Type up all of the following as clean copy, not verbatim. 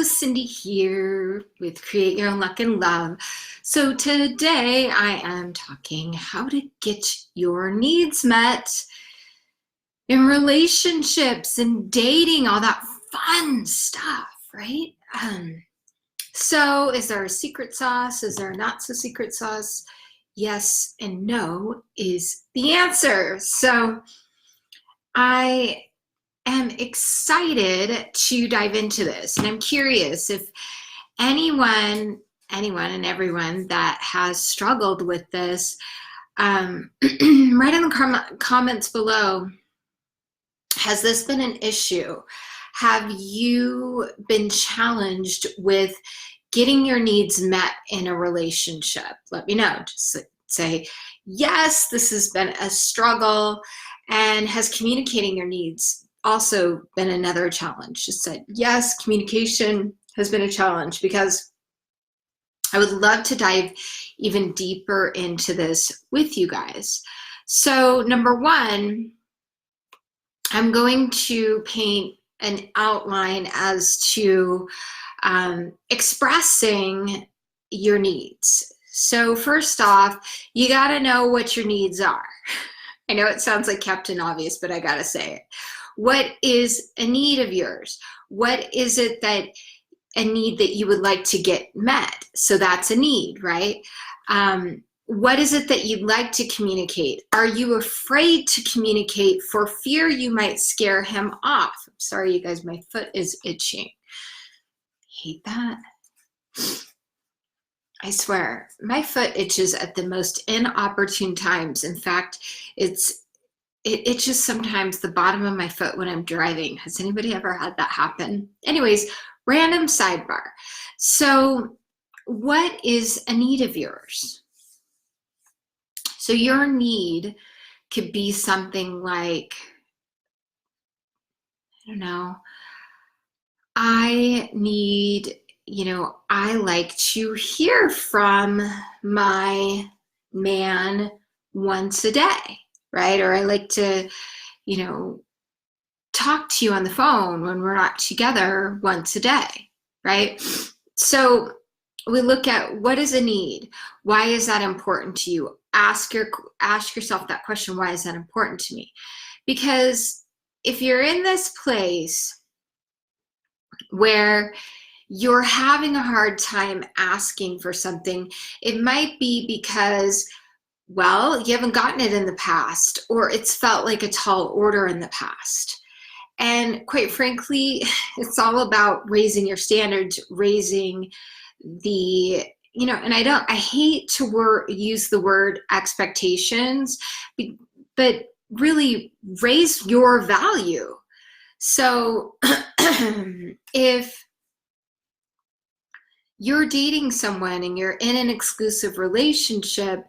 Cindy here with Create Your Own Luck and Love. So today I am talking how to get your needs met in relationships and dating, all that fun stuff, right? So is there a secret sauce? Is there a not so secret sauce? Yes and no is the answer. So I am excited to dive into this, and I'm curious if anyone and everyone that has struggled with this, write in the comments below, has this been an issue? Have you been challenged with getting your needs met in a relationship? Let me know. Just say, yes, this has been a struggle. And has communicating your needs also been another challenge? Just said, yes, communication has been a challenge, because I would love to dive even deeper into this with you guys. So number one, I'm going to paint an outline as to expressing your needs. So first off, you got to know what your needs are. I know it sounds like Captain Obvious, but I gotta say it. What is a need of yours? What is it that a need that you would like to get met? So that's a need, right? What is it that you'd like to communicate? Are you afraid to communicate for fear you might scare him off? I'm sorry, you guys, my foot is itching. Hate that. I swear, my foot itches at the most inopportune times. In fact, it itches sometimes the bottom of my foot when I'm driving. Has anybody ever had that happen? Anyways, random sidebar. So what is a need of yours? So your need could be something like, I don't know, I need, I like to hear from my man once a day, right? Or I like to, talk to you on the phone when we're not together once a day, right? So we look at, what is a need? Why is that important to you? Ask yourself that question, why is that important to me? Because if you're in this place where you're having a hard time asking for something, it might be because, well, you haven't gotten it in the past, or it's felt like a tall order in the past. And quite frankly, it's all about raising your standards, raising the, and I hate to use the word expectations, but really raise your value. So if you're dating someone and you're in an exclusive relationship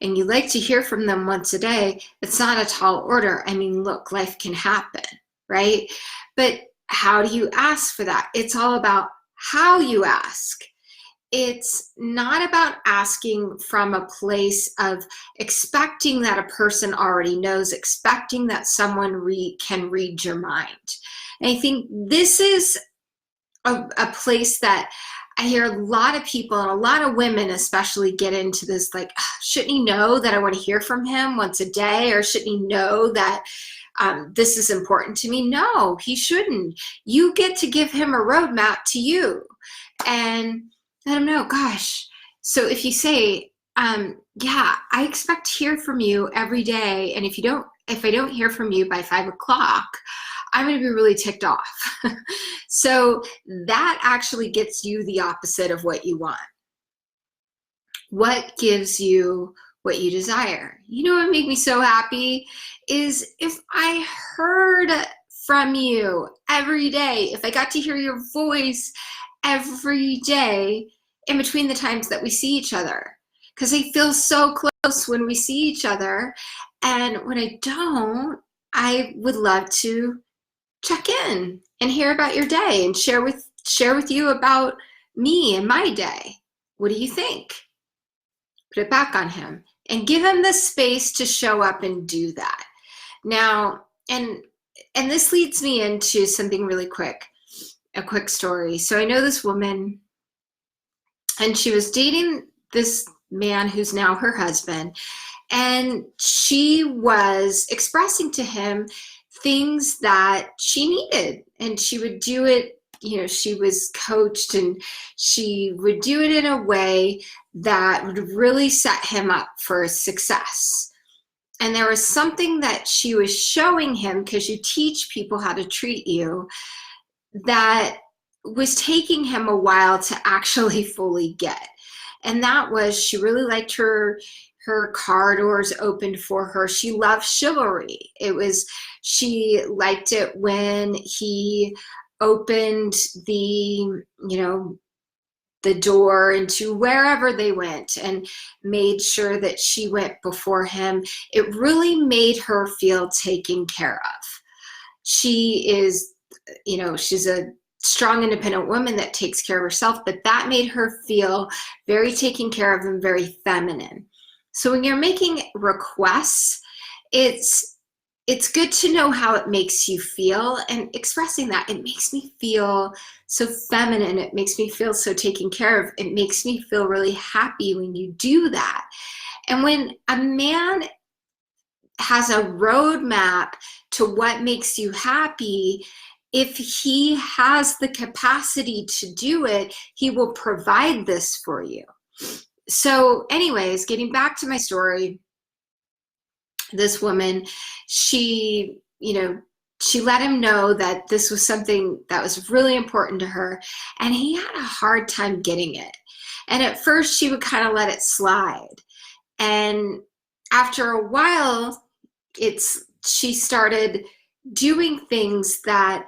and you like to hear from them once a day, it's not a tall order. I mean, look, life can happen, right? But how do you ask for that? It's all about how you ask. It's not about asking from a place of expecting that a person already knows, expecting that someone can read your mind. And I think this is a place that I hear a lot of people, and a lot of women especially, get into this, like, shouldn't he know that I want to hear from him once a day? Or shouldn't he know that this is important to me? No, he shouldn't. You get to give him a roadmap to you and let him know, gosh. So if you say, yeah, I expect to hear from you every day, and if I don't hear from you by 5 o'clock, I'm going to be really ticked off. So that actually gets you the opposite of what you want. What gives you what you desire? You know what made me so happy is if I heard from you every day, if I got to hear your voice every day in between the times that we see each other, because I feel so close when we see each other. And when I don't, I would love to check in and hear about your day and share with you about me and my day. What do you think? Put it back on him and give him the space to show up and do that. Now, and this leads me into something really quick. a quick story. So I know this woman, and she was dating this man who's now her husband, and she was expressing to him things that she needed, and she would do it, she was coached, and she would do it in a way that would really set him up for success. And there was something that she was showing him, because you teach people how to treat you, that was taking him a while to actually fully get. And that was, she really liked her car doors opened for her. She loved chivalry. She liked it when he opened the door into wherever they went and made sure that she went before him. It really made her feel taken care of. She is, she's a strong, independent woman that takes care of herself, but that made her feel very taken care of and very feminine. So when you're making requests, it's good to know how it makes you feel, and expressing that, it makes me feel so feminine, it makes me feel so taken care of, it makes me feel really happy when you do that. And when a man has a roadmap to what makes you happy, if he has the capacity to do it, he will provide this for you. So anyways, getting back to my story, this woman, she let him know that this was something that was really important to her, and he had a hard time getting it. And at first she would kind of let it slide. And after a while, she started doing things that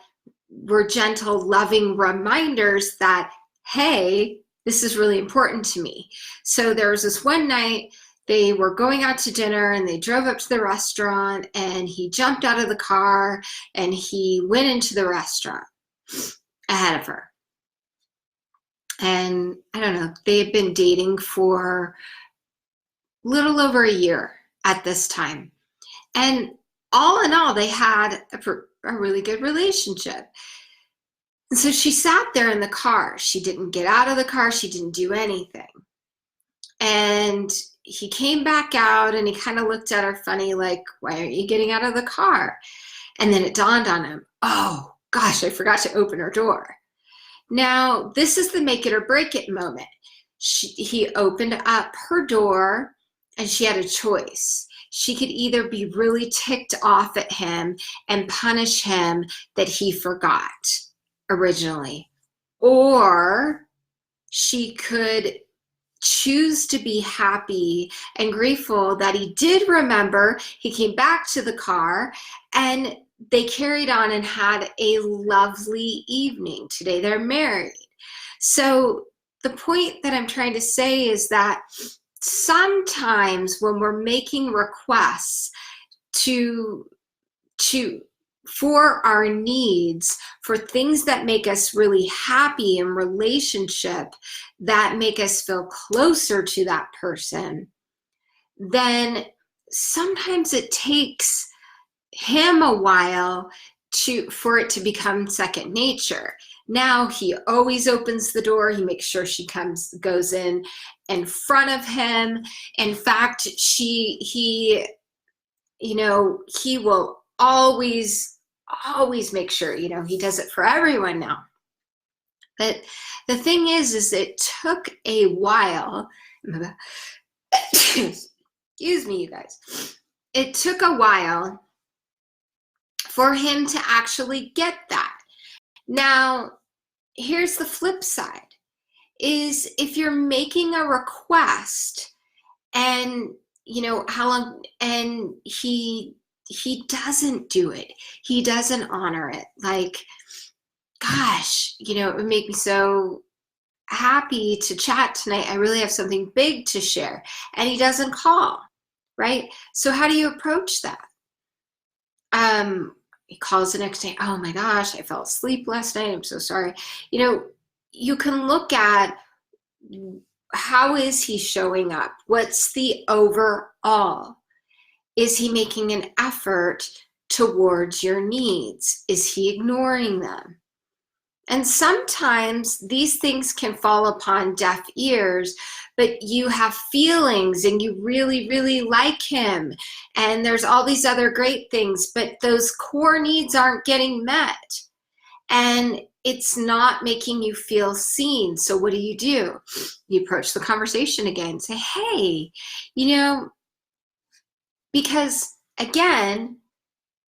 were gentle, loving reminders that, hey, this is really important to me. So there was this one night, they were going out to dinner, and they drove up to the restaurant, and he jumped out of the car and he went into the restaurant ahead of her. And I don't know, they had been dating for a little over a year at this time. And all in all, they had a really good relationship. And so she sat there in the car. She didn't get out of the car. She didn't do anything. And he came back out, and he kind of looked at her funny, like, why aren't you getting out of the car? And then it dawned on him, oh gosh, I forgot to open her door. Now, this is the make it or break it moment. He opened up her door, and she had a choice. She could either be really ticked off at him and punish him that he forgot originally, or she could choose to be happy and grateful that he did remember. He came back to the car, and they carried on and had a lovely evening. Today they're married. So the point that I'm trying to say is that sometimes when we're making requests for our needs, for things that make us really happy in relationship, that make us feel closer to that person, then sometimes it takes him a while for it to become second nature. Now he always opens the door. He makes sure she goes in front of him. In fact, he will always make sure, he does it for everyone now. But the thing is it took a while. Excuse me, you guys. It took a while for him to actually get that. Now, here's the flip side, is if you're making a request and how long, and he doesn't do it, he doesn't honor it, like, gosh, it would make me so happy to chat tonight, I really have something big to share, and he doesn't call, right? So how do you approach that? He calls the next day, oh my gosh, I fell asleep last night, I'm so sorry. You can look at, how is he showing up? What's the overall? Is he making an effort towards your needs? Is he ignoring them? And sometimes these things can fall upon deaf ears, but you have feelings and you really, really like him. And there's all these other great things, but those core needs aren't getting met. And it's not making you feel seen. So what do? You approach the conversation again and say, hey, because again,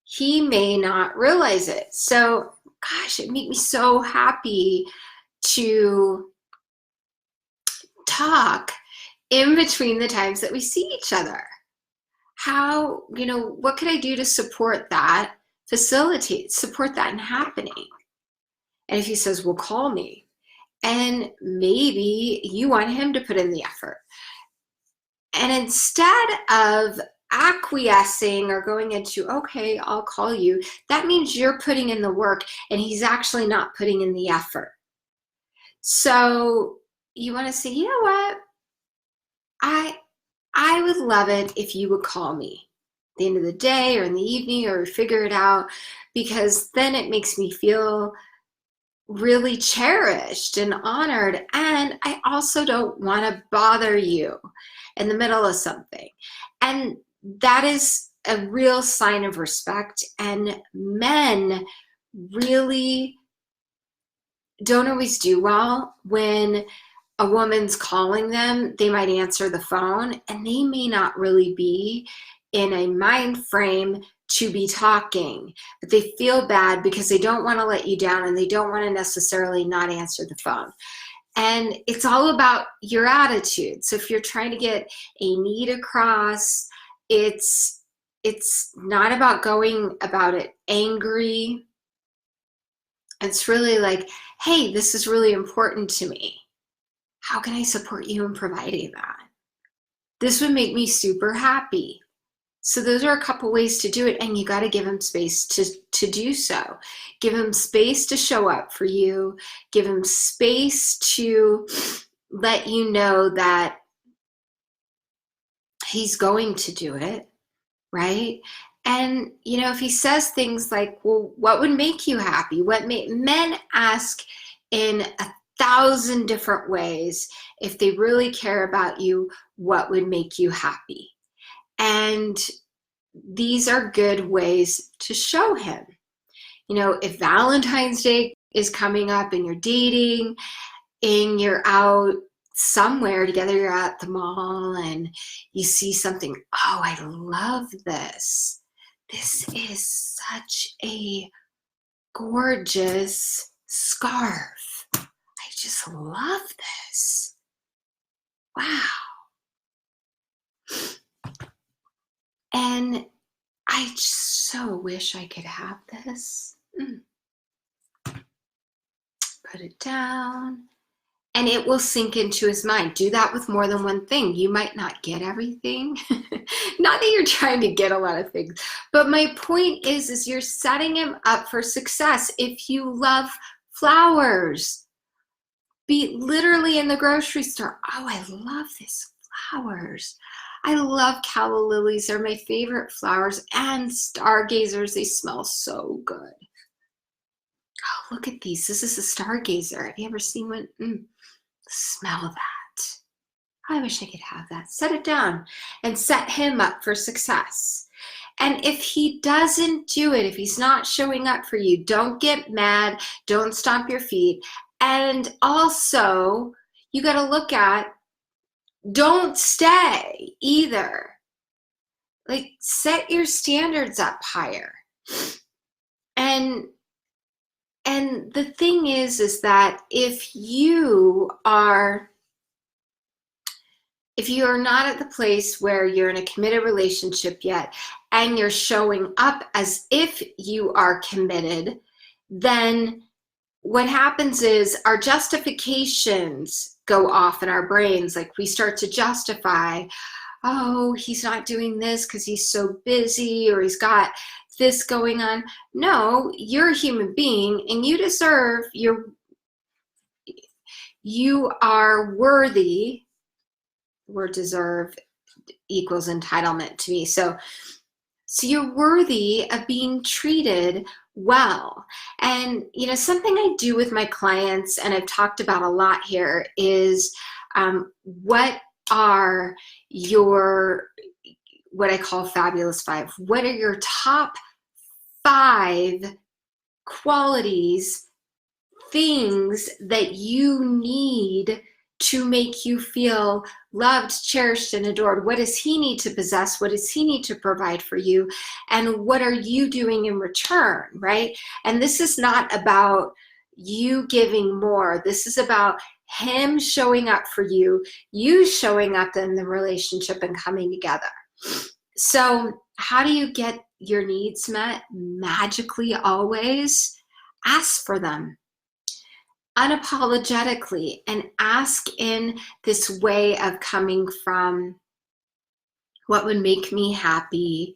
he may not realize it. So, gosh, it made me so happy to talk in between the times that we see each other. How, what could I do to support that, support that in happening? And if he says, well, call me, and maybe you want him to put in the effort. And instead of acquiescing or going into, okay, I'll call you, that means you're putting in the work and he's actually not putting in the effort. So you want to say, you know what? I would love it if you would call me at the end of the day or in the evening, or figure it out, because then it makes me feel really cherished and honored. And I also don't want to bother you in the middle of something. And that is a real sign of respect. And men really don't always do well when a woman's calling them. They might answer the phone and they may not really be in a mind frame to be talking, but they feel bad because they don't want to let you down and they don't want to necessarily not answer the phone. And it's all about your attitude. So if you're trying to get a need across, it's not about going about it angry. It's really like, hey, this is really important to me. How can I support you in providing that? This would make me super happy. So those are a couple ways to do it, and you got to give him space to do so. Give him space to show up for you. Give him space to let you know that he's going to do it, right? And, if he says things like, well, what would make you happy? Men ask in 1,000 different ways. If they really care about you, what would make you happy? And these are good ways to show him. If Valentine's Day is coming up and you're dating and you're out somewhere together, you're at the mall and you see something, oh, I love this. This is such a gorgeous scarf. I just love this. Wow. And I just so wish I could have this. Put it down. And it will sink into his mind. Do that with more than one thing. You might not get everything. Not that you're trying to get a lot of things. But my point is you're setting him up for success. If you love flowers, be literally in the grocery store. Oh, I love these flowers. I love calla lilies. They're my favorite flowers. And stargazers. They smell so good. Oh, look at these. This is a stargazer. Have you ever seen one? Smell that. I wish I could have that. Set it down and set him up for success. And if he doesn't do it, if he's not showing up for you, don't get mad. Don't stomp your feet. And also, you got to look at, don't stay either. Like, set your standards up higher. And the thing is that if you are not at the place where you're in a committed relationship yet and you're showing up as if you are committed, then what happens is our justifications go off in our brains. Like, we start to justify, oh, he's not doing this because he's so busy, or he's got this going on. No, you're a human being and you deserve you are worthy. The word deserve equals entitlement to me. So you're worthy of being treated well. And, something I do with my clients, and I've talked about a lot here, is what are your, what I call fabulous five? What are your top 5 qualities, things that you need to make you feel loved, cherished, and adored? What does he need to possess? What does he need to provide for you? And what are you doing in return, right? And this is not about you giving more. This is about him showing up for you, you showing up in the relationship and coming together. So how do you get your needs met? Magically, always ask for them unapologetically, and ask in this way of coming from, what would make me happy?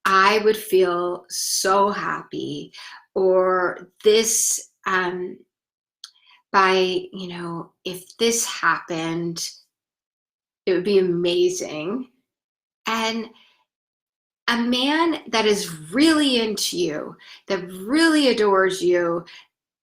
I would feel so happy. Or this, if this happened, it would be amazing. And a man that is really into you, that really adores you,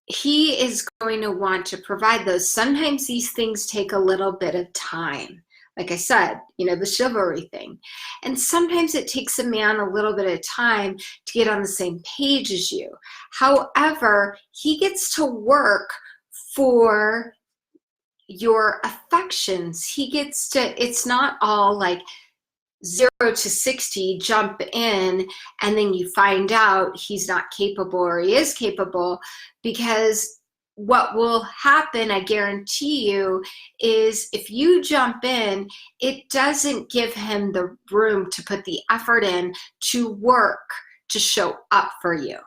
he is going to want to provide those. Sometimes these things take a little bit of time. Like I said, the chivalry thing. And sometimes it takes a man a little bit of time to get on the same page as you. However, he gets to work for your affections. He gets to, it's not all like 0 to 60, jump in, and then you find out he's not capable or he is capable. Because what will happen, I guarantee you, is if you jump in, it doesn't give him the room to put the effort in to work to show up for you.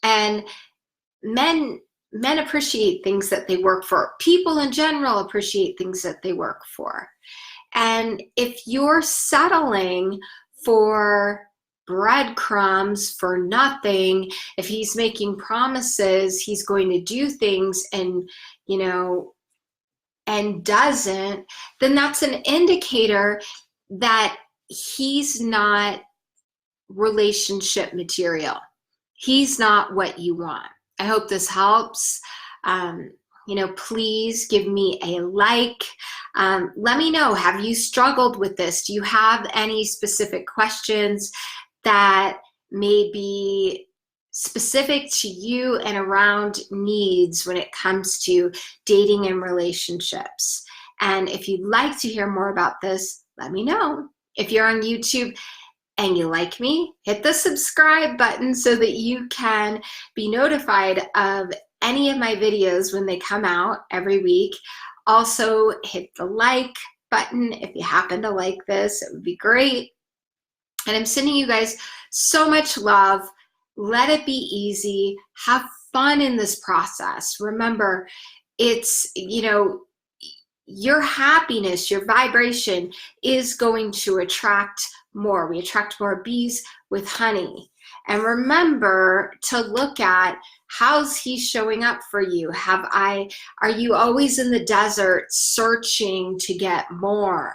And men appreciate things that they work for. People in general appreciate things that they work for. And if you're settling for breadcrumbs, for nothing, if he's making promises, he's going to do things and, and doesn't, then that's an indicator that he's not relationship material. He's not what you want. I hope this helps. Please give me a like. Let me know, have you struggled with this? Do you have any specific questions that may be specific to you and around needs when it comes to dating and relationships? And if you'd like to hear more about this, let me know. If you're on YouTube and you like me, hit the subscribe button so that you can be notified of any of my videos when they come out every week. Also, hit the like button if you happen to like this. It would be great. And I'm sending you guys so much love. Let it be easy. Have fun in this process. Remember, it's, your happiness, your vibration is going to attract more. We attract more bees with honey. And remember to look at, how's he showing up for you? Are you always in the desert searching to get more?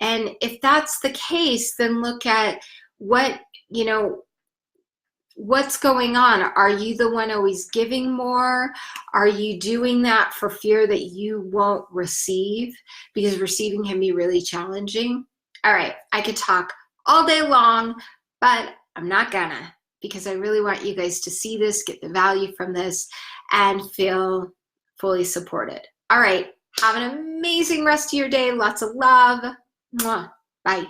And if that's the case, then look at what's going on. Are you the one always giving more? Are you doing that for fear that you won't receive? Because receiving can be really challenging. All right, I could talk all day long, but I'm not gonna, because I really want you guys to see this, get the value from this, and feel fully supported. All right, have an amazing rest of your day. Lots of love. Mwah. Bye.